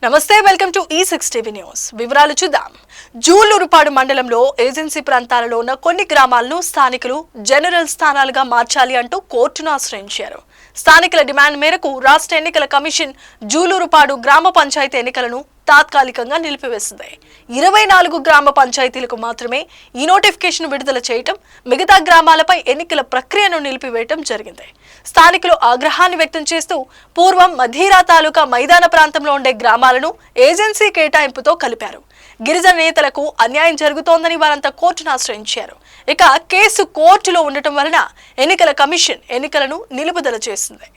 నమస్తే, welcome to E6 TV news. వివరాలు చూద్దాం. జూలూరుపాడు మండలంలో ఏజెన్సీ ప్రాంతాలలో ఉన్న కొన్ని గ్రామాలను స్థానికులు జనరల్ స్థానాలుగా మార్చాలి అంటూ కోర్టును ఆశ్రయించారు. స్థానికుల డిమాండ్ మేరకు రాష్ట్ర ఎన్నికల కమిషన్ జూలూరుపాడు గ్రామ పంచాయతీ ఎన్నికలను తాత్కాలికంగా నిలిపివేసింది. 24 గ్రామ పంచాయతీలకు మాత్రమే ఈ నోటిఫికేషన్ విడుదల చేయటం, మిగతా గ్రామాలపై ఎన్నికల ప్రక్రియను నిలిపివేయటం జరిగింది. స్థానికులు ఆగ్రహాన్ని వ్యక్తం చేస్తూ పూర్వం మధీరా తాలూకా మైదాన ప్రాంతంలో ఉండే గ్రామాలను ఏజెన్సీ కేటాయింపుతో కలిపారు. గిరిజన నేతలకు అన్యాయం జరుగుతోందని వారంతా కోర్టును ఆశ్రయించారు. ఇక కేసు కోర్టులో ఉండటం వలన ఎన్నికల కమిషన్ ఎన్నికలను నిలుపుదల చేసింది.